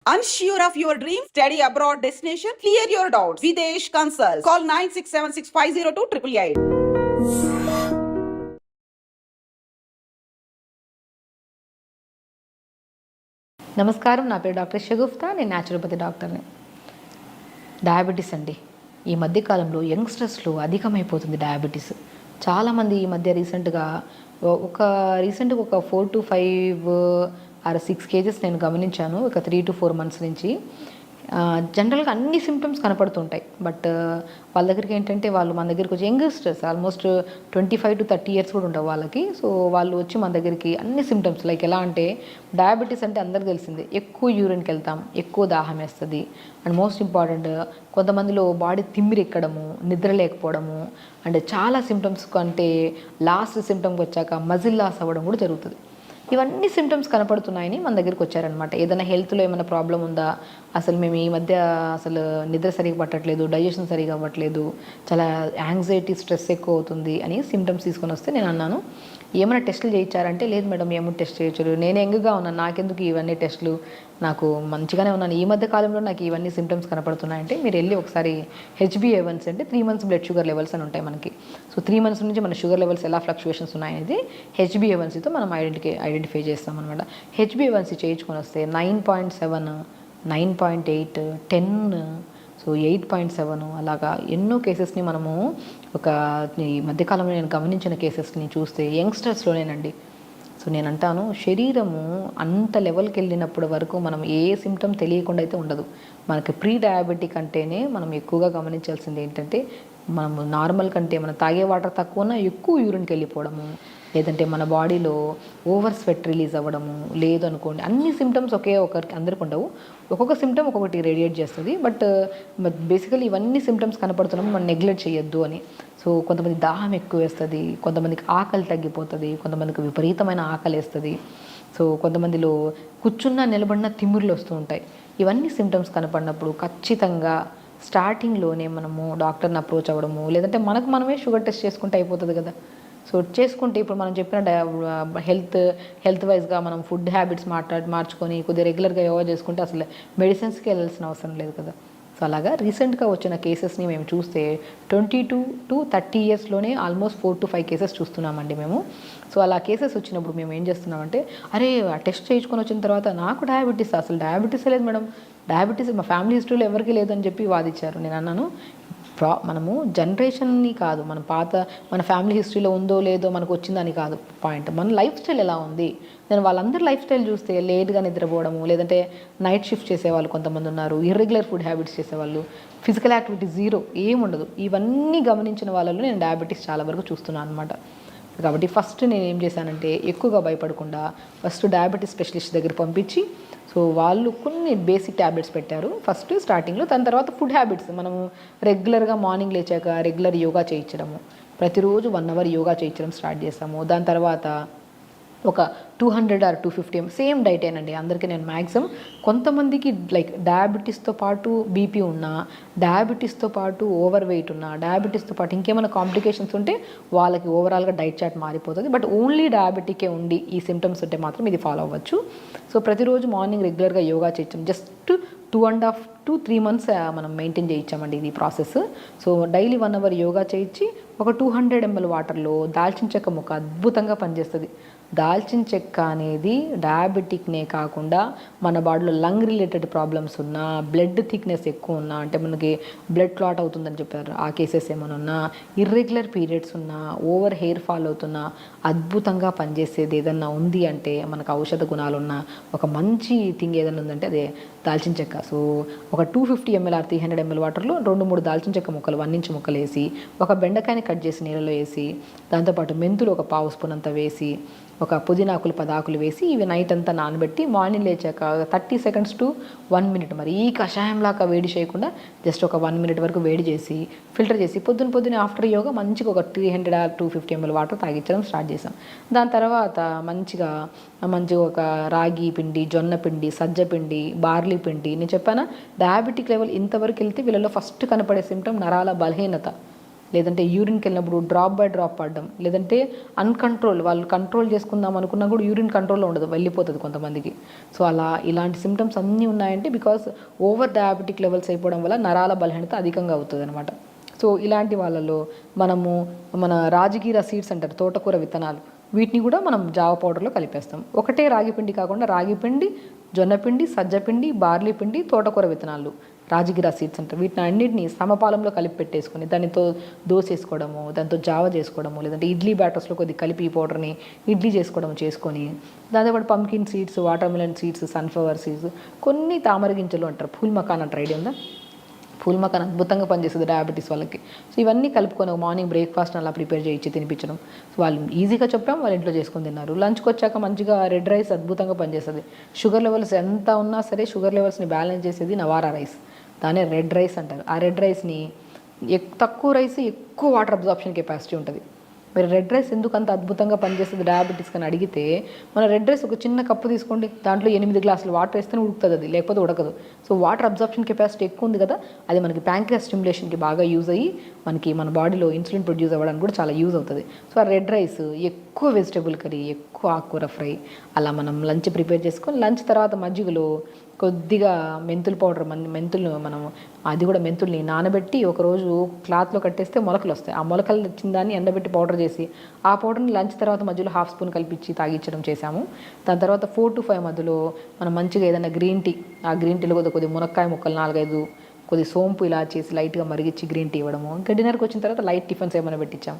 Unsure of your dream? Study abroad destination? Clear your doubts. Videsh Consult. Call 9676502888. నమస్కారం, నా పేరు doctor Shagufta. నేను naturopathy డాక్టర్ని. డయాబెటీస్ అండి, ఈ మధ్యకాలంలో యంగ్స్టర్స్లో అధికమైపోతుంది డయాబెటీస్. చాలామంది ఈ మధ్య రీసెంట్గా ఒక 4 to 5 or 6 కేజెస్ నేను గమనించాను ఒక 3 to 4 months నుంచి. జనరల్గా అన్ని సిమ్టమ్స్ కనపడుతుంటాయి. బట్ వాళ్ళ దగ్గరికి ఏంటంటే వాళ్ళు మన దగ్గరికి వచ్చి యంగ్స్టర్స్ ఆల్మోస్ట్ 25 to 30 years కూడా ఉండవు వాళ్ళకి. సో వాళ్ళు వచ్చి మన దగ్గరికి అన్ని సిమ్టమ్స్ లైక్ ఎలా అంటే, డయాబెటీస్ అంటే అందరికి తెలిసిందే, ఎక్కువ యూరిన్కి వెళ్తాం, ఎక్కువ దాహం వేస్తుంది, అండ్ మోస్ట్ ఇంపార్టెంట్ కొంతమందిలో బాడీ తిమ్మిరి ఎక్కడము, నిద్ర లేకపోవడము, అండ్ చాలా సిమ్టమ్స్ అంటే లాస్ట్ సిమ్టమ్కి వచ్చాక మజిల్ లాస్ అవ్వడం కూడా జరుగుతుంది. ఇవన్నీ సిమ్టమ్స్ కనపడుతున్నాయని మన దగ్గరికి వచ్చారనమాట. ఏదైనా హెల్త్లో ఏమైనా ప్రాబ్లం ఉందా, అసలు మేము ఈ మధ్య అసలు నిద్ర సరిగా పట్టట్లేదు, డైజెషన్ సరిగా అవ్వట్లేదు, చాలా యాంగ్జైటీ, స్ట్రెస్ ఎక్కువ అవుతుంది అని సిమ్టమ్స్ తీసుకొని వస్తే నేను అన్నాను, ఏమైనా టెస్టులు చేయించారంటే, లేదు మేడం ఏమైనా టెస్ట్ చేయొచ్చు, నేను యంగ్గా ఉన్నాను, నాకెందుకు ఇవన్నీ టెస్టులు, నాకు మంచిగానే ఉన్నాను, ఈ మధ్య కాలంలో నాకు ఇవన్నీ సిమ్టమ్స్ కనపడుతున్నాయంటే మీరు వెళ్ళి ఒకసారి HbA1c అంటే 3 months బ్లడ్ షుగర్ లెవెల్స్ అని ఉంటాయి మనకి. సో 3 months నుంచి మన షుగర్ లెవెల్స్ ఎలా ఫ్లక్చువేషన్స్ ఉన్నాయనేది HbA1cతో మనం ఐడెంటిఫై చేస్తాం అనమాట. HbA1c చేయించుకొని వస్తే 9.7, 9.8, 10, సో 8.7 అలాగా ఎన్నో కేసెస్ని మనము ఈ మధ్యకాలంలో నేను గమనించిన కేసెస్ని చూస్తే యంగ్స్టర్స్లోనేనండి. సో నేను అంటాను, శరీరము అంత లెవెల్కి వెళ్ళినప్పటి వరకు మనం ఏ సిమ్టమ్ తెలియకుండా అయితే ఉండదు. మనకి ప్రీ డయాబెటిక్ అంటేనే మనం ఎక్కువగా గమనించాల్సింది ఏంటంటే, మనము నార్మల్ కంటే మనం తాగే వాటర్ తక్కువ ఉన్నా ఎక్కువ యూరిన్కి వెళ్ళిపోవడము, లేదంటే మన బాడీలో ఓవర్ స్వెట్ రిలీజ్ అవ్వడము, లేదు అనుకోండి అన్ని సిమ్టమ్స్ ఒకరికి అందరికి ఉండవు, ఒక్కొక్క సిమ్టమ్ ఒక్కొక్కటి రేడియేట్ చేస్తుంది. బట్ బేసికలీ ఇవన్నీ సిమ్టమ్స్ కనపడుతున్నాము, మనం నెగ్లెక్ట్ చేయొద్దు అని. సో కొంతమంది దాహం ఎక్కువ వేస్తుంది, కొంతమందికి ఆకలి తగ్గిపోతుంది, కొంతమందికి విపరీతమైన ఆకలి వేస్తుంది, సో కొంతమందిలో కూర్చున్నా నిలబడినా తిమ్మిర్లు వస్తూ ఉంటాయి. ఇవన్నీ సిమ్టమ్స్ కనపడినప్పుడు ఖచ్చితంగా స్టార్టింగ్లోనే మనము డాక్టర్ని అప్రోచ్ అవ్వడము, లేదంటే మనకు మనమే షుగర్ టెస్ట్ చేసుకుంటే అయిపోతుంది కదా. సో చేసుకుంటే ఇప్పుడు మనం చెప్పిన హెల్త్ వైజ్గా మనం ఫుడ్ హ్యాబిట్స్ మార్చుకొని కొద్దిగా రెగ్యులర్గా యోగా చేసుకుంటే అసలు మెడిసిన్స్కి వెళ్ళాల్సిన అవసరం లేదు కదా. సో అలాగా రీసెంట్గా వచ్చిన కేసెస్ని మేము చూస్తే 22 to 30 yearsలోనే ఆల్మోస్ట్ 4 to 5 కేసెస్ చూస్తున్నామండి మేము. సో అలా కేసెస్ వచ్చినప్పుడు మేము ఏం చేస్తున్నామంటే, అరే ఆ టెస్ట్ చేయించుకొని వచ్చిన తర్వాత నాకు అసలు డయాబెటీస్ లేదు మేడం, డయాబెటీస్ మా ఫ్యామిలీ హిస్టరీలో ఎవరికి లేదని చెప్పి వాదించారు. నేను అన్నాను, మనము జనరేషన్ని కాదు, మన ఫ్యామిలీ హిస్టరీలో ఉందో లేదో మనకు వచ్చిందని కాదు పాయింట్, మన లైఫ్ స్టైల్ ఎలా ఉంది. నేను వాళ్ళందరి లైఫ్ స్టైల్ చూస్తే లేట్గా నిద్రపోవడము, లేదంటే నైట్ షిఫ్ట్ చేసేవాళ్ళు కొంతమంది ఉన్నారు, ఇర్రెగ్యులర్ ఫుడ్ హ్యాబిట్స్ చేసేవాళ్ళు, ఫిజికల్ యాక్టివిటీ జీరో, ఏముండదు. ఇవన్నీ గమనించిన వాళ్ళలో నేను డయాబెటీస్ చాలా వరకు చూస్తున్నాను అనమాట. కాబట్టి ఫస్ట్ నేను ఏం చేశానంటే, ఎక్కువగా భయపడకుండా ఫస్ట్ డయాబెటీస్ స్పెషలిస్ట్ దగ్గర పంపించి, సో వాళ్ళు కొన్ని బేసిక్ ట్యాబ్లెట్స్ పెట్టారు ఫస్ట్ స్టార్టింగ్లో. దాని తర్వాత ఫుడ్ హ్యాబిట్స్ మనము రెగ్యులర్గా మార్నింగ్ లేచాక రెగ్యులర్ యోగా చేయించడము, ప్రతిరోజు 1 hour యోగా చేయించడం స్టార్ట్ చేస్తాము. దాని తర్వాత ఒక 200 or 250 సేమ్ డైటేనండి అందరికీ. నేను మ్యాక్సిమం కొంతమందికి లైక్ డయాబెటీస్తో పాటు బీపీ ఉన్నా, డయాబెటీస్తో పాటు ఓవర్ వెయిట్ ఉన్నా, డయాబెటీస్తో పాటు ఇంకేమైనా కాంప్లికేషన్స్ ఉంటే వాళ్ళకి ఓవరాల్గా డైట్ చార్ట్ మారిపోతుంది. బట్ ఓన్లీ డయాబెటికే ఉండి ఈ సిమ్టమ్స్ ఉంటే మాత్రం ఇది ఫాలో అవ్వచ్చు. సో ప్రతిరోజు మార్నింగ్ రెగ్యులర్గా యోగా చేయొచ్చు. జస్ట్ 2.5 to 3 months మనం మెయింటైన్ చేయించామండి ఇది process. So daily 1 hour yoga చేయించి ఒక 200 ml వాటర్లో దాల్చిన చెక్క ముక్క అద్భుతంగా పనిచేస్తుంది. దాల్చిన చెక్క అనేది డయాబెటిక్నే కాకుండా మన బాడీలో లంగ్ రిలేటెడ్ ప్రాబ్లమ్స్ ఉన్నా, బ్లడ్ థిక్నెస్ ఎక్కువ ఉన్నా, అంటే మనకి బ్లడ్ క్లాట్ అవుతుందని చెప్పారు ఆ కేసెస్ ఏమైనా ఉన్నా, ఇర్రెగ్యులర్ పీరియడ్స్ ఉన్నా, ఓవర్ హెయిర్ ఫాల్ అవుతున్నా, అద్భుతంగా పనిచేసేది ఏదన్నా ఉంది అంటే, మనకు ఔషధ గుణాలు ఉన్న ఒక మంచి థింగ్ ఏదైనా ఉందంటే అదే దాల్చిన చెక్క. సో ఒక 250 ml or 300 ml వాటర్లో 2-3 దాల్చిన చెక్క ముక్కలు 1 inch ముక్కలు వేసి, ఒక బెండకాయని కట్ చేసి నీళ్ళలో వేసి, దాంతోపాటు మెంతులు ఒక 1/2 స్పూన్ అంతా వేసి, ఒక పుదీనాకులు 10 ఆకులు వేసి, ఇవి నైట్ అంతా నానబెట్టి మార్నింగ్ లేచాక 30 seconds to 1 minute మరి ఈ కషాయంలాగా వేడి చేయకుండా జస్ట్ ఒక 1 minute వరకు వేడి చేసి ఫిల్టర్ చేసి పొద్దున ఆఫ్టర్ యోగా మంచిగా ఒక 300 or 250 ml వాటర్ తాగించడం స్టార్ట్ చేసాం. దాని తర్వాత మంచిగా ఒక రాగి పిండి, జొన్న పిండి, సజ్జ పిండి, బార్లీ పిండి. నేను చెప్పానా డయాబెటిక్ లెవెల్ ఇంతవరకు వెళ్తే వీళ్ళలో ఫస్ట్ కనపడే సిమ్టమ్ నరాల బలహీనత. లేదంటే యూరిన్కి వెళ్ళినప్పుడు డ్రాప్ బై డ్రాప్ పడడం, లేదంటే అన్కంట్రోల్, వాళ్ళు కంట్రోల్ చేసుకుందాం అనుకున్నా కూడా యూరిన్ కంట్రోల్లో ఉండదు, వెళ్ళిపోతుంది కొంతమందికి. సో ఇలాంటి సిమ్టమ్స్ అన్నీ ఉన్నాయంటే బికాస్ ఓవర్ డయాబెటిక్ లెవెల్స్ అయిపోవడం వల్ల నరాల బలహీనత అధికంగా అవుతుంది అనమాట. సో ఇలాంటి వాళ్ళలో మన రాజగిర సీడ్స్ అంటారు, తోటకూర విత్తనాలు, వీటిని కూడా మనం జావ పౌడర్లో కలిపేస్తాం. ఒకటే రాగిపిండి కాకుండా రాగిపిండి, జొన్నపిండి, సజ్జపిండి, బార్లీ పిండి, తోటకూర విత్తనాలు, రాజగిరా సీడ్స్ అంటారు, వీటిని అన్నింటినీ సమపాలంలో కలిపి పెట్టేసుకొని దానితో దోశ వేసుకోవడము, దాంతో జావ చేసుకోవడము, లేదంటే ఇడ్లీ బ్యాటర్స్లో కొద్ది కలిపి ఈ పౌడర్ని ఇడ్లీ చేసుకోవడం చేసుకొని, దాంతోపాటు pumpkin seeds, water melon seeds, sunflower seeds, కొన్ని తామర గింజలు అంటారు, ఫూల్ మకాన్ అంటారు, ఐడియా ఉందా? ఫుల్ మకాన్ అద్భుతంగా పనిచేస్తుంది డయాబెటీస్ వాళ్ళకి. సో ఇవన్నీ కలుపుకొని మార్నింగ్ బ్రేక్ఫాస్ట్ అలా ప్రిపేర్ చేయించి తినిపించడం. సో వాళ్ళు ఈజీగా చెప్పాం, వాళ్ళ ఇంట్లో చేసుకొని తిన్నారు. లంచ్కి వచ్చాక మంచిగా రెడ్ రైస్ అద్భుతంగా పనిచేస్తుంది. షుగర్ లెవెల్స్ ఎంత ఉన్నా సరే షుగర్ లెవెల్స్ని బ్యాలెన్స్ చేసేది నవారా రైస్, దాన్ని రెడ్ రైస్ అంటారు. ఆ రెడ్ రైస్ని తక్కువ రైస్ ఎక్కువ వాటర్ అబ్జార్ప్షన్ కెపాసిటీ ఉంటుంది. మీరు రెడ్ రైస్ ఎందుకు అంత అద్భుతంగా పనిచేస్తుంది డయాబెటీస్ అని అడిగితే, మన రెడ్ రైస్ ఒక చిన్న కప్పు తీసుకోండి, దాంట్లో 8 గ్లాసులు వాటర్ వేస్తేనే ఉడుకుతుంది, అది లేకపోతే ఉడకదు. సో వాటర్ అబ్జార్ప్షన్ కెపాసిటీ ఎక్కువ ఉంది కదా, అది మనకి ప్యాంక్రియాస్ స్టిమ్యులేషన్కి బాగా యూజ్ అయ్యి మన బాడీలో ఇన్సులిన్ ప్రొడ్యూస్ అవ్వడానికి కూడా చాలా యూజ్ అవుతుంది. సో ఆ రెడ్ రైస్ ఎక్కువ వెజిటేబుల్ కర్రీ, ఎక్కువ ఆకుకూర ఫ్రై, అలా మనం లంచ్ ప్రిపేర్ చేసుకొని లంచ్ తర్వాత మజ్జిగలో కొద్దిగా మెంతుల పౌడర్, అది కూడా మెంతుల్ని నానబెట్టి ఒకరోజు క్లాత్లో కట్టేస్తే మొలకలు వస్తాయి. ఆ మొలకలు వచ్చిన దాన్ని ఎండబెట్టి పౌడర్ చేసి ఆ పౌడర్ని లంచ్ తర్వాత మధ్యలో హాఫ్ స్పూన్ కలిపించి తాగించడం చేశాము. దాని తర్వాత 4 to 5 మధ్యలో మనం మంచిగా ఏదైనా గ్రీన్ టీ, ఆ గ్రీన్ టీలో కొద్ది మునక్కాయ ముక్కలు 4-5, కొద్ది సోంపు ఇలా చేసి లైట్గా మరిగించి గ్రీన్ టీ ఇవ్వడము. ఇంకా డిన్నర్కి వచ్చిన తర్వాత లైట్ టిఫిన్స్ ఏమైనా పెట్టించాం.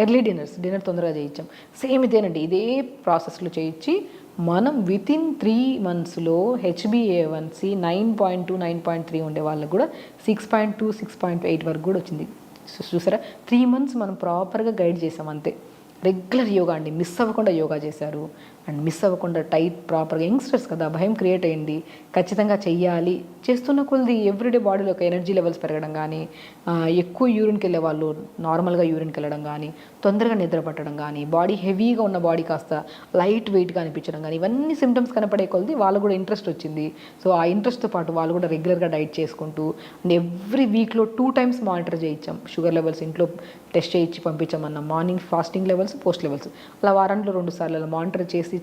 ఎర్లీ డిన్నర్ తొందరగా చేయించాం. సేమ్ ఇదేనండి, ఇదే ప్రాసెస్లో చేయించి మనం వితిన్ 3 monthsలో HbA1c 9.2, 9.3 ఉండే వాళ్ళకు కూడా 6.2, 6.8 వరకు కూడా వచ్చింది. చూసారా, 3 months మనం ప్రాపర్గా గైడ్ చేసాం అంతే. రెగ్యులర్ యోగా అండి, మిస్ అవ్వకుండా యోగా చేశారు. అండ్ మిస్ అవ్వకుండా టైట్ ప్రాపర్గా, యంగ్స్టర్స్ కదా భయం క్రియేట్ అయ్యింది, ఖచ్చితంగా చెయ్యాలి. చేస్తున్న కొద్ది ఎవ్రీడే బాడీలో ఒక ఎనర్జీ లెవెల్స్ పెరగడం కానీ, ఎక్కువ యూరిన్కి వెళ్ళే వాళ్ళు నార్మల్గా యూరిన్కి వెళ్ళడం కానీ, తొందరగా నిద్ర పట్టడం కానీ, బాడీ హెవీగా ఉన్న బాడీ కాస్త లైట్ వెయిట్గా అనిపించడం కానీ, ఇవన్నీ సిమ్టమ్స్ కనపడే కొద్ది వాళ్ళు కూడా ఇంట్రెస్ట్ వచ్చింది. సో ఆ ఇంట్రెస్ట్తో పాటు వాళ్ళు కూడా రెగ్యులర్గా డైట్ చేసుకుంటూ అండ్ ఎవ్రీ వీక్లో 2 times మానిటర్ చేయించాం. షుగర్ లెవెల్స్ ఇంట్లో టెస్ట్ చేయించి పంపించామన్నాం. Morning fasting levels, post levels, అలా వారంలో 2 సార్లు అలా మానిటర్ చేస్తే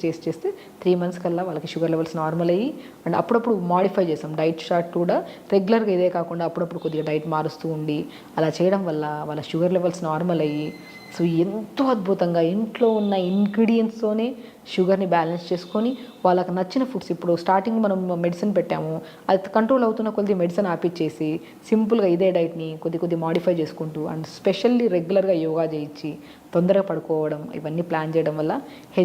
3 months కల్లా వాళ్ళకి షుగర్ లెవెల్స్ నార్మల్ అయ్యి, అండ్ అప్పుడప్పుడు మాడిఫై చేసాం డైట్ చార్ట్ కూడా. రెగ్యులర్గా ఇదే కాకుండా అప్పుడప్పుడు కొద్దిగా డైట్ మారుస్తూ ఉండి అలా చేయడం వల్ల వాళ్ళ షుగర్ లెవెల్స్ నార్మల్ అయ్యి, సో ఎంతో అద్భుతంగా ఇంట్లో ఉన్న ఇంగ్రీడియంట్స్తోనే షుగర్ని బ్యాలెన్స్ చేసుకొని వాళ్ళకి నచ్చిన ఫుడ్స్, ఇప్పుడు స్టార్టింగ్ మనం మెడిసిన్ పెట్టాము, అది కంట్రోల్ అవుతున్న కొద్ది మెడిసిన్ ఆపిచ్చేసి సింపుల్గా ఇదే డైట్ని కొద్ది మాడిఫై చేసుకుంటూ అండ్ స్పెషల్లీ రెగ్యులర్గా యోగా చేయించి తొందరగా పడుకోవడం, ఇవన్నీ ప్లాన్ చేయడం వల్ల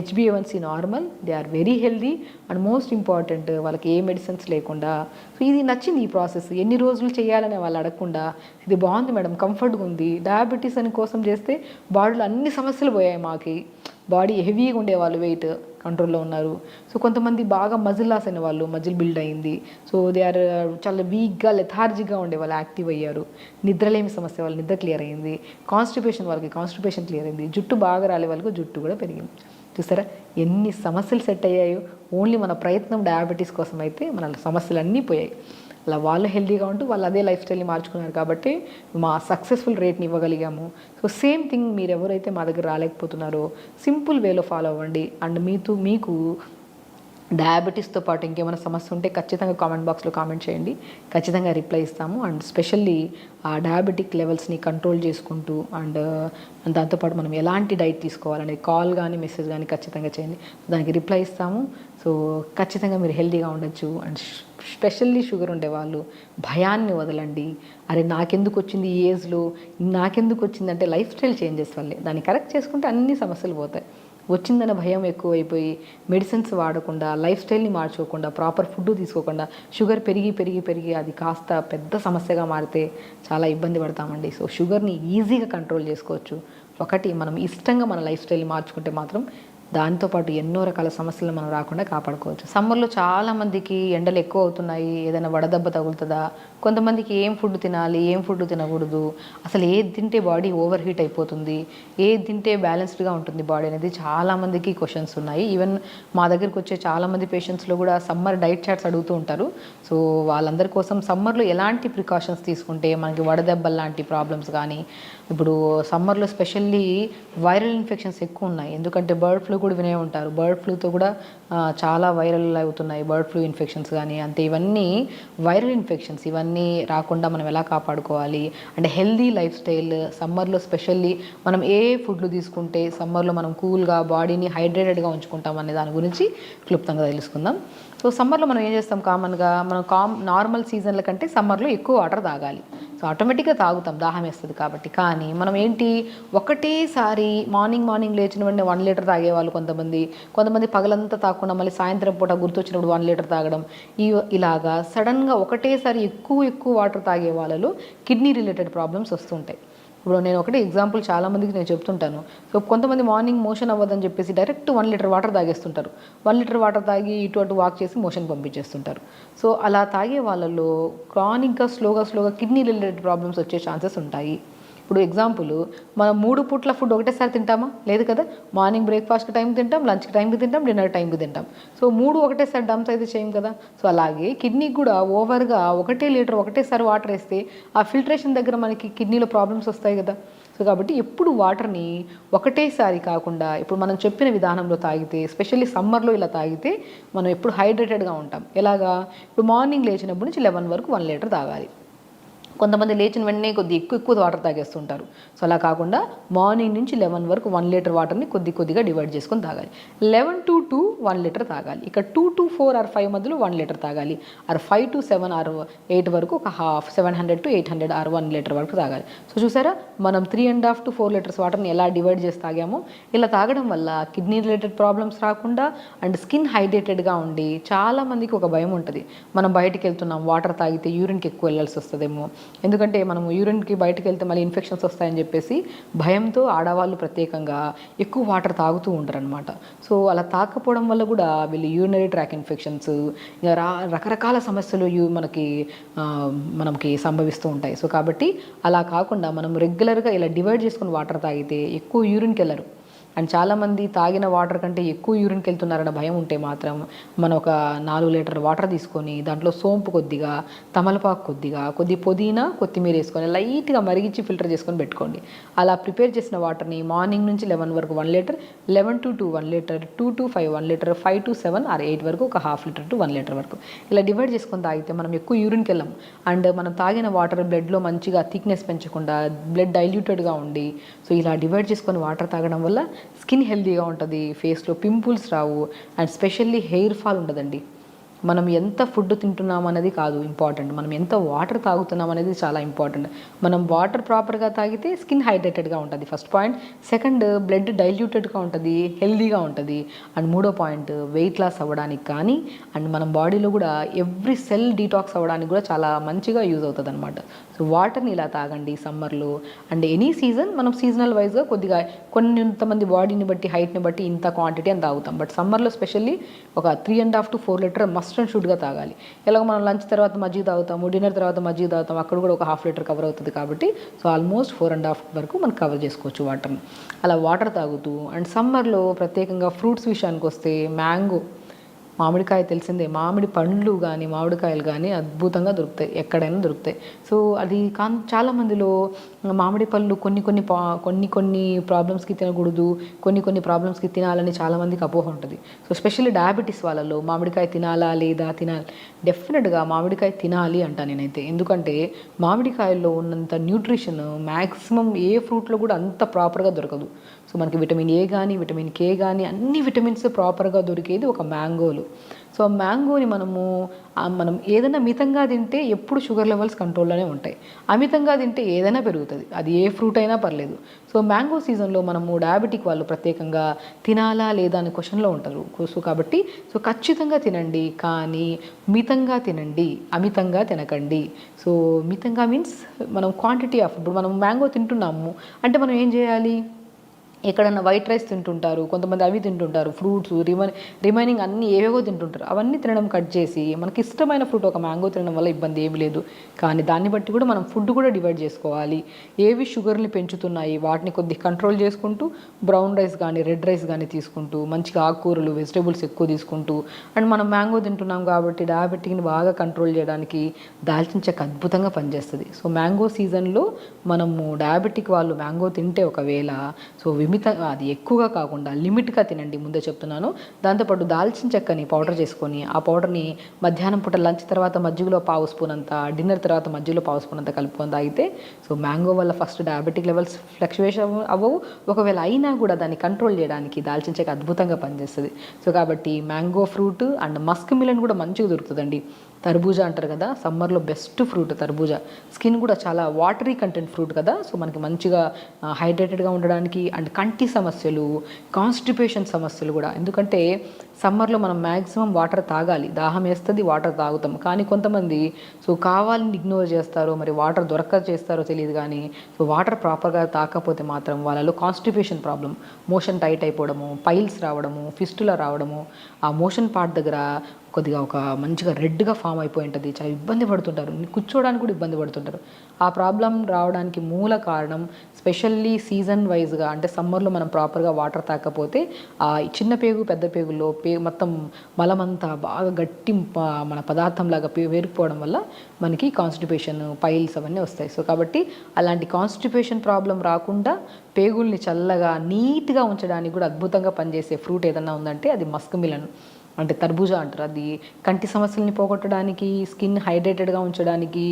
HbA1c normal, they are very healthy and most important వాళ్ళకి ఏ మెడిసిన్స్ లేకుండా. సో ఇది నచ్చింది ఈ ప్రాసెస్. ఎన్ని రోజులు చేయాలని వాళ్ళు అడగకుండా ఇది బాగుంది మేడం, కంఫర్ట్గా ఉంది, డయాబెటీస్ అని కోసం చేస్తే బాడీలో అన్ని సమస్యలు పోయాయి. మాకి బాడీ హెవీగా ఉండేవాళ్ళు వెయిట్ కంట్రోల్లో ఉన్నారు. సో కొంతమంది బాగా మజిల్ లాస్ అయిన వాళ్ళు, మజిల్ బిల్డ్ అయింది. సో దే ఆర్ చాలా వీక్గా లెథార్జిక్గా ఉండేవాళ్ళు యాక్టివ్ అయ్యారు. నిద్రలేమి సమస్య వాళ్ళు నిద్ర క్లియర్ అయింది. వాళ్ళకి కాన్స్టిపేషన్ క్లియర్ అయింది. జుట్టు బాగా రాలే వాళ్ళకి జుట్టు కూడా పెరిగింది. చూసారా ఎన్ని సమస్యలు సెట్ అయ్యాయో. ఓన్లీ మన ప్రయత్నం డయాబెటీస్ కోసం అయితే మన సమస్యలు అన్నీ పోయాయి. అలా వాళ్ళు హెల్తీగా ఉంటూ వాళ్ళు అదే లైఫ్ స్టైల్ని మార్చుకున్నారు కాబట్టి మా సక్సెస్ఫుల్ రేట్ని ఇవ్వగలిగాము. సో సేమ్ థింగ్ మీరు ఎవరైతే మా దగ్గర రాలేకపోతున్నారో సింపుల్ వేలో ఫాలో అవ్వండి. అండ్ మీకు డయాబెటీస్తో పాటు ఇంకేమైనా సమస్య ఉంటే ఖచ్చితంగా కామెంట్ బాక్స్లో కామెంట్ చేయండి, ఖచ్చితంగా రిప్లై ఇస్తాము. అండ్ స్పెషల్లీ ఆ డయాబెటిక్ లెవెల్స్ని కంట్రోల్ చేసుకుంటూ అండ్ దాంతోపాటు మనం ఎలాంటి డైట్ తీసుకోవాలని కాల్ కానీ మెసేజ్ కానీ ఖచ్చితంగా చేయండి, దానికి రిప్లై ఇస్తాము. సో ఖచ్చితంగా మీరు హెల్తీగా ఉండొచ్చు. అండ్ స్పెషల్లీ షుగర్ ఉండేవాళ్ళు భయాన్ని వదలండి. అరే నాకెందుకు వచ్చింది ఈ ఏజ్లో, నాకెందుకు వచ్చిందంటే లైఫ్ స్టైల్ చేంజెస్ వల్లే. దాన్ని కరెక్ట్ చేసుకుంటే అన్ని సమస్యలు పోతాయి. వచ్చిందన్న భయం ఎక్కువైపోయి మెడిసిన్స్ వాడకుండా, లైఫ్ స్టైల్ని మార్చుకోకుండా, ప్రాపర్ ఫుడ్ తీసుకోకుండా షుగర్ పెరిగి అది కాస్త పెద్ద సమస్యగా మారితే చాలా ఇబ్బంది పడతామండి. సో షుగర్ని ఈజీగా కంట్రోల్ చేసుకోవచ్చు. ఒకటి మనం ఇష్టంగా మన లైఫ్ స్టైల్ని మార్చుకుంటే మాత్రం దాంతోపాటు ఎన్నో రకాల సమస్యలు మనం రాకుండా కాపాడుకోవచ్చు. సమ్మర్లో చాలామందికి ఎండలు ఎక్కువ అవుతున్నాయి, ఏదైనా వడదెబ్బ తగులుతుందా, కొంతమందికి ఏం ఫుడ్ తినాలి, ఏం ఫుడ్ తినకూడదు, అసలు ఏది తింటే బాడీ ఓవర్ హీట్ అయిపోతుంది, ఏది తింటే బ్యాలెన్స్డ్గా ఉంటుంది బాడీ అనేది చాలామందికి క్వశ్చన్స్ ఉన్నాయి. ఈవెన్ మా దగ్గరికి వచ్చే చాలామంది పేషెంట్స్లో కూడా సమ్మర్ డైట్ చార్ట్స్ అడుగుతూ ఉంటారు. సో వాళ్ళందరి కోసం సమ్మర్లో ఎలాంటి ప్రికాషన్స్ తీసుకుంటే మనకి వడదెబ్బలు లాంటి ప్రాబ్లమ్స్ కానీ, ఇప్పుడు సమ్మర్లో స్పెషల్లీ వైరల్ ఇన్ఫెక్షన్స్ ఎక్కువ ఉన్నాయి. ఎందుకంటే బర్డ్ ఫ్లూ కూడా వినే ఉంటారు. బర్డ్ ఫ్లూతో కూడా చాలా వైరల్ అవుతున్నాయి బర్డ్ ఫ్లూ ఇన్ఫెక్షన్స్ కానీ. అంతే ఇవన్నీ వైరల్ ఇన్ఫెక్షన్స్, ఇవన్నీ రాకుండా మనం ఎలా కాపాడుకోవాలి అంటే హెల్దీ లైఫ్ స్టైల్ సమ్మర్లో స్పెషల్లీ మనం ఏ ఫుడ్లు తీసుకుంటే సమ్మర్లో మనం కూల్గా బాడీని హైడ్రేటెడ్గా ఉంచుకుంటాం అనే దాని గురించి క్లుప్తంగా తెలుసుకుందాం. సో సమ్మర్లో మనం ఏం చేస్తాం, కామన్గా మనం నార్మల్ సీజన్ల కంటే సమ్మర్లో ఎక్కువ వాటర్ తాగాలి. సో ఆటోమేటిక్గా తాగుతాం, దాహం వేస్తుంది కాబట్టి. కానీ మనం ఏంటి, ఒకటేసారి మార్నింగ్ లేచిన వెంటనే 1 లీటర్ తాగేవాళ్ళు కొంతమంది పగలంతా తాగకుండా మళ్ళీ సాయంత్రం పూట గుర్తొచ్చినప్పుడు 1 లీటర్ తాగడం, ఇలాగా సడన్గా ఒకటేసారి ఎక్కువ వాటర్ తాగే వాళ్ళలో కిడ్నీ రిలేటెడ్ ప్రాబ్లమ్స్ వస్తుంటాయి. ఇప్పుడు నేను ఒకటి ఎగ్జాంపుల్ చాలామందికి నేను చెప్తుంటాను. సో కొంతమంది మార్నింగ్ మోషన్ అవ్వదని చెప్పేసి డైరెక్ట్ 1 లీటర్ వాటర్ తాగేస్తుంటారు. 1 లీటర్ వాటర్ తాగి ఇటు అటు వాక్ చేసి మోషన్ పంపించేస్తుంటారు. సో అలా తాగే వాళ్ళలో క్రానిక్గా స్లోగా కిడ్నీ రిలేటెడ్ ప్రాబ్లమ్స్ వచ్చే ఛాన్సెస్ ఉంటాయి. ఇప్పుడు ఎగ్జాంపుల్, మనం 3 పూట్ల ఫుడ్ ఒకటేసారి తింటామా? లేదు కదా. మార్నింగ్ బ్రేక్ఫాస్ట్కి టైంకి తింటాం, లంచ్కి టైంకి తింటాం, డిన్నర్ టైంకి తింటాం. సో 3 ఒకటేసారి డంప్స్ అయితే చేయం కదా. సో అలాగే కిడ్నీకి కూడా ఓవర్గా 1 లీటర్ ఒకటేసారి వాటర్ వేస్తే ఆ ఫిల్ట్రేషన్ దగ్గర మనకి కిడ్నీలో ప్రాబ్లమ్స్ వస్తాయి కదా. సో కాబట్టి ఎప్పుడు వాటర్ని ఒకటేసారి కాకుండా ఇప్పుడు మనం చెప్పిన విధానంలో తాగితే, ఎస్పెషల్లీ సమ్మర్లో ఇలా తాగితే మనం ఎప్పుడు హైడ్రేటెడ్గా ఉంటాం. ఎలాగా, ఇప్పుడు మార్నింగ్ లేచినప్పటి నుంచి 11 వరకు 1 లీటర్ తాగాలి. కొంతమంది లేచిన వెంటనే ఎక్కువ వాటర్ తాగేస్తుంటారు. సో అలా కాకుండా మార్నింగ్ నుంచి 11 వరకు 1 లీటర్ వాటర్ని కొద్దిగా డివైడ్ చేసుకొని తాగాలి. 11 to 2 1 లీటర్ తాగాలి. ఇక 2 to 4 or 5 మధ్యలో 1 లీటర్ తాగాలి. ఆర్ 5 to 7 or 8 వరకు ఒక హాఫ్, 700 to 800 or 1 లీటర్ వరకు తాగాలి. సో చూసారా, మనం 3.5 to 4 లీటర్స్ వాటర్ని ఎలా డివైడ్ చేసి తాగామో. ఇలా తాగడం వల్ల కిడ్నీ రిలేటెడ్ ప్రాబ్లమ్స్ రాకుండా అండ్ స్కిన్ హైడ్రేటెడ్గా ఉండి, చాలామందికి ఒక భయం ఉంటుంది, మనం బయటికి వెళ్తున్నాం వాటర్ తాగితే యూరిన్కి ఎక్కువ వెళ్ళాల్సి వస్తుందేమో, ఎందుకంటే మనం యూరిన్కి బయటకు వెళ్తే మళ్ళీ ఇన్ఫెక్షన్స్ వస్తాయని చెప్పేసి భయంతో ఆడవాళ్ళు ప్రత్యేకంగా ఎక్కువ వాటర్ తాగుతూ ఉంటారు అనమాట. సో అలా తాకపోవడం వల్ల కూడా వీళ్ళు యూరినరీ ట్రాక్ ఇన్ఫెక్షన్స్, ఇంకా రకరకాల సమస్యలు మనకి సంభవిస్తూ ఉంటాయి. సో కాబట్టి అలా కాకుండా మనం రెగ్యులర్గా ఇలా డివైడ్ చేసుకుని వాటర్ తాగితే ఎక్కువ యూరిన్కి వెళ్ళరు. అండ్ చాలామంది తాగిన వాటర్ కంటే ఎక్కువ యూరిన్కి వెళ్తున్నారన్న భయం ఉంటే మాత్రం మనం ఒక 4 లీటర్ వాటర్ తీసుకొని దాంట్లో సోంపు కొద్దిగా, తమలపాకు కొద్ది పుదీనా, కొత్తిమీర వేసుకొని లైట్గా మరిగించి ఫిల్టర్ చేసుకొని పెట్టుకోండి. అలా ప్రిపేర్ చేసిన వాటర్ని మార్నింగ్ నుంచి 11 వరకు 1 litre, 11 to 2 1 litre, 2 to 5 1 litre, 5 to 7 or 8 వరకు ఒక హాఫ్ లీటర్ టు 1 లీటర్ వరకు ఇలా డివైడ్ చేసుకొని తాగితే మనం ఎక్కువ యూరిన్కి వెళ్ళాం. అండ్ మనం తాగిన వాటర్ బ్లడ్లో మంచిగా థిక్నెస్ పెంచకుండా బ్లడ్ డైల్యూటెడ్గా ఉండి, సో ఇలా డివైడ్ చేసుకొని వాటర్ తాగడం వల్ల స్కిన్ హెల్తీగా ఉంటుంది, ఫేస్లో pimples Rao, and specially hair fall ఉండదండి. మనం ఎంత ఫుడ్ తింటున్నాం అనేది కాదు ఇంపార్టెంట్, మనం ఎంత వాటర్ తాగుతున్నాం అనేది చాలా ఇంపార్టెంట్. మనం వాటర్ ప్రాపర్గా తాగితే స్కిన్ హైడ్రేటెడ్గా ఉంటుంది, ఫస్ట్ పాయింట్. సెకండ్, బ్లడ్ డైల్యూటెడ్గా ఉంటుంది, హెల్తీగా ఉంటుంది. అండ్ మూడో పాయింట్, వెయిట్ లాస్ అవ్వడానికి కానీ అండ్ మన బాడీలో కూడా ఎవ్రీ సెల్ డీటాక్స్ అవ్వడానికి కూడా చాలా మంచిగా యూజ్ అవుతుంది అనమాట. సో వాటర్ని ఇలా తాగండి సమ్మర్లో. అండ్ ఎనీ సీజన్ మనం సీజనల్ వైజ్గా కొద్దిగా కొంతమంది బాడీని బట్టి, హైట్ని బట్టి ఇంత క్వాంటిటీ అని తాగుతాం. బట్ సమ్మర్లో స్పెషల్లీ ఒక 3.5 to 4 లీటర్ మస్ట్ అండ్ షుడ్గా తాగాలి. ఎలాగో మనం లంచ్ తర్వాత మజ్జిగ తాగుతాము, డిన్నర్ తర్వాత మజ్జిగ తాగుతాం, అక్కడ కూడా ఒక హాఫ్ లీటర్ కవర్ అవుతుంది కాబట్టి సో ఆల్మోస్ట్ 4.5 వరకు మనం కవర్ చేసుకోవచ్చు వాటర్ని. అలా వాటర్ తాగుతూ అండ్ సమ్మర్లో ప్రత్యేకంగా ఫ్రూట్స్ విషయానికి వస్తే మ్యాంగో, మామిడికాయ తెలిసిందే, మామిడి పండ్లు కానీ మామిడికాయలు కానీ అద్భుతంగా దొరుకుతాయి, ఎక్కడైనా దొరుకుతాయి. సో అది చాలామందిలో మామిడి పళ్ళు కొన్ని ప్రాబ్లమ్స్కి తినకూడదు, కొన్ని ప్రాబ్లమ్స్కి తినాలని చాలామందికి అపోహ ఉంటుంది. సో స్పెషల్లీ డయాబెటీస్ వాళ్ళలో మామిడికాయ తినాలా లేదా డెఫినెట్గా మామిడికాయ తినాలి అంట నేనైతే. ఎందుకంటే మామిడికాయల్లో ఉన్నంత న్యూట్రిషన్ మ్యాక్సిమం ఏ ఫ్రూట్లో కూడా అంత ప్రాపర్గా దొరకదు. సో మనకి విటమిన్ ఏ కానీ విటమిన్ కే కానీ అన్ని విటమిన్స్ ప్రాపర్గా దొరికేది ఒక మ్యాంగోలో. సో మ్యాంగోని మనం ఏదైనా మితంగా తింటే ఎప్పుడు షుగర్ లెవెల్స్ కంట్రోల్లోనే ఉంటాయి, అమితంగా తింటే ఏదైనా పెరుగుతుంది, అది ఏ ఫ్రూట్ అయినా పర్లేదు. సో మ్యాంగో సీజన్లో మనము డయాబెటిక్ వాళ్ళు ప్రత్యేకంగా తినాలా లేదా అనే క్వశ్చన్లో ఉంటారు. సో కాబట్టి ఖచ్చితంగా తినండి, కానీ మితంగా తినండి, అమితంగా తినకండి. సో మితంగా మీన్స్ మనం క్వాంటిటీ ఆఫ్, ఇప్పుడు మనం మ్యాంగో తింటున్నాము అంటే మనం ఏం చేయాలి, ఎక్కడన్నా వైట్ రైస్ తింటుంటారు, కొంతమంది అవి తింటుంటారు, ఫ్రూట్స్ రిమైనింగ్ అన్నీ ఏవేవో తింటుంటారు. అవన్నీ తినడం కట్ చేసి మనకి ఇష్టమైన ఫ్రూట్ ఒక మ్యాంగో తినడం వల్ల ఇబ్బంది ఏమి లేదు. కానీ దాన్ని బట్టి కూడా మనం ఫుడ్ కూడా డివైడ్ చేసుకోవాలి. ఏవి షుగర్ని పెంచుతున్నాయి వాటిని కొద్దిగా కంట్రోల్ చేసుకుంటూ బ్రౌన్ రైస్ కానీ రెడ్ రైస్ కానీ తీసుకుంటూ మంచిగా ఆకుకూరలు వెజిటేబుల్స్ ఎక్కువ తీసుకుంటూ అండ్ మనం మ్యాంగో తింటున్నాం కాబట్టి డయాబెటిక్ని బాగా కంట్రోల్ చేయడానికి దాల్చిన చెక్క అద్భుతంగా పనిచేస్తుంది. సో మ్యాంగో సీజన్లో మనము డయాబెటిక్ వాళ్ళు మ్యాంగో తింటే ఒకవేళ అది ఎక్కువగా కాకుండా లిమిట్గా తినండి, ముందే చెప్తున్నాను. దాంతోపాటు దాల్చిన చెక్కని పౌడర్ చేసుకొని ఆ పౌడర్ని మధ్యాహ్నం పూట లంచ్ తర్వాత మజ్జిగలో పావు స్పూన్ అంత, డిన్నర్ తర్వాత మజ్జిగలో పావు స్పూన్ అంత కలుపుకొని తాగితే సో మ్యాంగో వల్ల ఫస్ట్ డయాబెటిక్ లెవెల్స్ ఫ్లక్చువేషన్ అవ్వవు. ఒకవేళ అయినా కూడా దాన్ని కంట్రోల్ చేయడానికి దాల్చిన చెక్క అద్భుతంగా పనిచేస్తుంది. సో కాబట్టి mango fruit and Musk melon కూడా మంచిగా దొరుకుతుందండి. తర్బూజా అంటారు కదా, సమ్మర్లో బెస్ట్ ఫ్రూట్ తర్బూజా. స్కిన్ కూడా చాలా వాటరీ కంటెంట్ ఫ్రూట్ కదా, సో మనకి మంచిగా హైడ్రేటెడ్గా ఉండడానికి అండ్ కంటి సమస్యలు, కాన్స్టిపేషన్ సమస్యలు కూడా. ఎందుకంటే సమ్మర్లో మనం మ్యాక్సిమం వాటర్ తాగాలి, దాహం వేస్తుంది వాటర్ తాగుతాం. కానీ కొంతమంది సో కావాలని ఇగ్నోర్ చేస్తారో మరి వాటర్ దొరక్క చేస్తారో తెలియదు, కానీ సో వాటర్ ప్రాపర్గా తాకపోతే మాత్రం వాళ్ళలో కాన్స్టిపేషన్ ప్రాబ్లం, మోషన్ టైట్ అయిపోవడము, పైల్స్ రావడము, ఫిస్టులా రావడము, ఆ మోషన్ పార్ట్ దగ్గర కొద్దిగా ఒక మంచిగా రెడ్గా ఫామ్ అయిపోయి ఉంటుంది. చాలా ఇబ్బంది పడుతుంటారు, కూర్చోవడానికి కూడా ఇబ్బంది పడుతుంటారు. ఆ ప్రాబ్లం రావడానికి మూల కారణం స్పెషల్లీ సీజన్ వైజ్గా అంటే సమ్మర్లో మనం ప్రాపర్గా వాటర్ తాకపోతే ఆ చిన్న పేగు పెద్ద పేగుల్లో మొత్తం మలమంతా బాగా గట్టి మన పదార్థంలాగా పేరుకుపోవడం వల్ల మనకి కాన్స్టిపేషన్, పైల్స్ అవన్నీ వస్తాయి. సో కాబట్టి అలాంటి కాన్స్టిపేషన్ ప్రాబ్లం రాకుండా పేగుల్ని చల్లగా నీట్గా ఉంచడానికి కూడా అద్భుతంగా పనిచేసే ఫ్రూట్ ఏదన్నా ఉందంటే అది మస్క్ మిలన్ అంటే తర్బూజా అంటారు. అది కంటి సమస్యల్ని పోగొట్టడానికి, స్కిన్ హైడ్రేటెడ్గా ఉంచడానికి,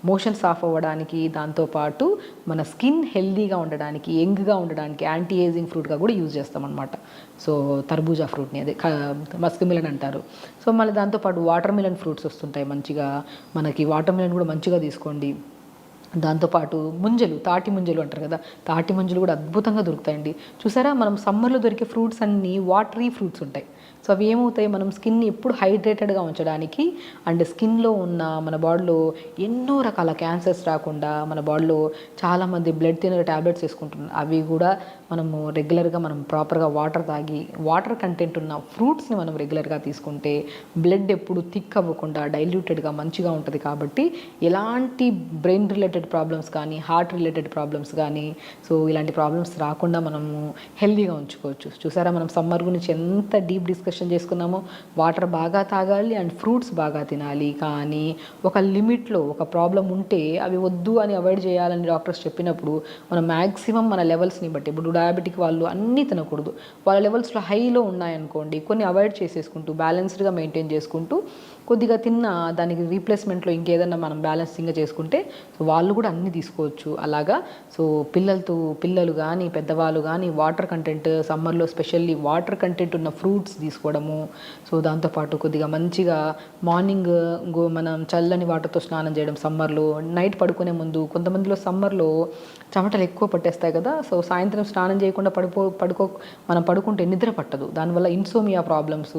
మోషన్ సాఫ్ అవ్వడానికి, దాంతోపాటు మన స్కిన్ హెల్దీగా ఉండడానికి, యంగ్గా ఉండడానికి యాంటీ ఏజింగ్ ఫ్రూట్గా కూడా యూజ్ చేస్తామన్నమాట. సో తర్బూజా ఫ్రూట్ని అదే మస్క్ మిలన్ అంటారు. సో మళ్ళీ దాంతోపాటు వాటర్ మిలన్ ఫ్రూట్స్ వస్తుంటాయి మంచిగా, మనకి వాటర్ మిలన్ కూడా మంచిగా తీసుకోండి. దాంతోపాటు ముంజలు, తాటి ముంజలు అంటారు కదా, తాటి ముంజలు కూడా అద్భుతంగా దొరుకుతాయండి. చూసారా, మనం సమ్మర్లో దొరికే ఫ్రూట్స్ అన్నీ వాటరీ ఫ్రూట్స్ ఉంటాయి. సో అవి ఏమవుతాయి, మనం స్కిన్ని ఎప్పుడు హైడ్రేటెడ్గా ఉంచడానికి అండ్ స్కిన్లో ఉన్న మన బాడీలో ఎన్నో రకాల క్యాన్సర్స్ రాకుండా, మన బాడీలో చాలామంది బ్లడ్ థిన్నర్ ట్యాబ్లెట్స్ వేసుకుంటున్నారు, అవి కూడా మనము రెగ్యులర్గా మనం ప్రాపర్గా వాటర్ తాగి వాటర్ కంటెంట్ ఉన్న ఫ్రూట్స్ని మనం రెగ్యులర్గా తీసుకుంటే బ్లడ్ ఎప్పుడు థిక్ అవ్వకుండా డైల్యూటెడ్గా మంచిగా ఉంటుంది. కాబట్టి ఎలాంటి బ్రెయిన్ రిలేటెడ్ ప్రాబ్లమ్స్ కానీ, హార్ట్ రిలేటెడ్ ప్రాబ్లమ్స్ కానీ, సో ఇలాంటి ప్రాబ్లమ్స్ రాకుండా మనము హెల్దీగా ఉంచుకోవచ్చు. చూసారా, మనం సమ్మర్ గురించి ఎంత డీప్ డిస్కషన్ చేసుకున్నామో. వాటర్ బాగా తాగాలి అండ్ ఫ్రూట్స్ బాగా తినాలి, కానీ ఒక లిమిట్లో, ఒక ప్రాబ్లం ఉంటే అవి వద్దు అని అవాయిడ్ చేయాలని డాక్టర్స్ చెప్పినప్పుడు మనం మ్యాక్సిమం మన లెవెల్స్ని బట్టి, ఇప్పుడు డయాబెటిక్ వాళ్ళు అన్నీ తినకూడదు, వాళ్ళ లెవెల్స్లో హైలో ఉన్నాయనుకోండి కొన్ని అవాయిడ్ చేసేసుకుంటూ బ్యాలెన్స్డ్గా మెయింటైన్ చేసుకుంటూ కొద్దిగా తిన్న దానికి రీప్లేస్మెంట్లో ఇంకేదన్నా మనం బ్యాలెన్సింగ్గా చేసుకుంటే సో వాళ్ళు కూడా అన్నీ తీసుకోవచ్చు. అలాగా సో పిల్లలు కానీ పెద్దవాళ్ళు కానీ వాటర్ కంటెంట్ సమ్మర్లో స్పెషల్లీ వాటర్ కంటెంట్ ఉన్న ఫ్రూట్స్ తీసుకోవడము. సో దాంతోపాటు కొద్దిగా మంచిగా మార్నింగ్ మనం చల్లని వాటర్తో స్నానం చేయడం సమ్మర్లో. నైట్ పడుకునే ముందు కొంతమందిలో సమ్మర్లో చెమటలు ఎక్కువ పట్టేస్తాయి కదా, సో సాయంత్రం స్నానం చేయకుండా మనం పడుకుంటే నిద్ర పట్టదు. దానివల్ల insomnia problems,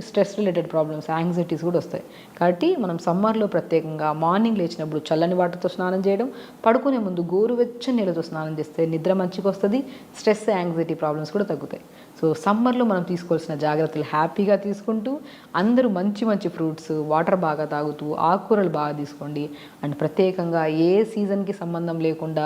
stress related problems, anxieties కూడా వస్తాయి. కాబట్టి మనం సమ్మర్లో ప్రత్యేకంగా మార్నింగ్ లేచినప్పుడు చల్లని వాటర్తో స్నానం చేయడం, పడుకునే ముందు గోరువెచ్చని నీళ్ళతో స్నానం చేస్తే నిద్ర మంచిగా వస్తుంది, స్ట్రెస్, యాంగ్జైటీ ప్రాబ్లమ్స్ కూడా తగ్గుతాయి. సో సమ్మర్లో మనం తీసుకోవాల్సిన జాగ్రత్తలు హ్యాపీగా తీసుకుంటూ అందరూ మంచి ఫ్రూట్స్, వాటర్ బాగా తాగుతూ ఆకుకూరలు బాగా తీసుకోండి. అండ్ ప్రత్యేకంగా ఏ సీజన్కి సంబంధం లేకుండా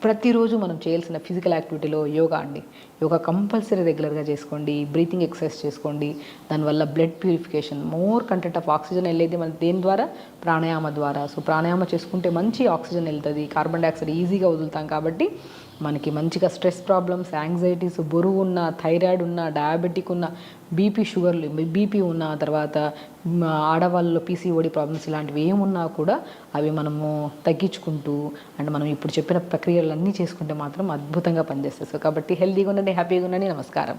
ప్రతిరోజు మనం చేయాల్సిన ఫిజికల్ యాక్టివిటీలో యోగా అండి. యోగా కంపల్సరీ రెగ్యులర్గా చేసుకోండి, బ్రీతింగ్ ఎక్సర్సైజ్ చేసుకోండి. దానివల్ల blood purification, more content of oxygen వెళ్ళేది మన దేని ద్వారా, ప్రాణాయామ ద్వారా. సో ప్రాణాయామ చేసుకుంటే మంచి ఆక్సిజన్ వెళ్తుంది, కార్బన్ డైఆక్సైడ్ ఈజీగా వదులుతాం. కాబట్టి మనకి మంచిగా స్ట్రెస్ ప్రాబ్లమ్స్, యాంగ్జైటీస్, బరువు ఉన్న, థైరాయిడ్ ఉన్న, డయాబెటిక్ ఉన్న, బీపీ ఉన్న, తర్వాత ఆడవాళ్ళలో పీసీఓడి ప్రాబ్లమ్స్ ఇలాంటివి ఏమున్నా కూడా అవి మనము తగ్గించుకుంటూ అండ్ మనం ఇప్పుడు చెప్పిన ప్రక్రియలన్నీ చేసుకుంటే మాత్రం అద్భుతంగా పనిచేస్తాయి. సో కాబట్టి హెల్తీగా ఉండండి, హ్యాపీగా ఉండండి. నమస్కారం.